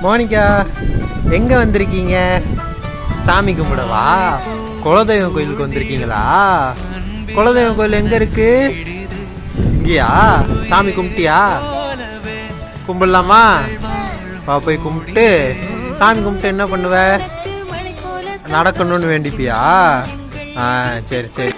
Monica எங்க வந்திருக்கீங்க? சாமி கும்பிடவா? குலதெய்வம் கோயிலுக்கு வந்திருக்கீங்களா? குலதெய்வம் கோயில் எங்க இருக்கு? இங்கயா? சாமி கும்பிட்டியா? கும்பிடலாமா? போய் கும்பிட்டு சாமி கும்பிட்டு என்ன பண்ணுவ? நடக்கணும்னு வேண்டிப்பியா? சரி சரி.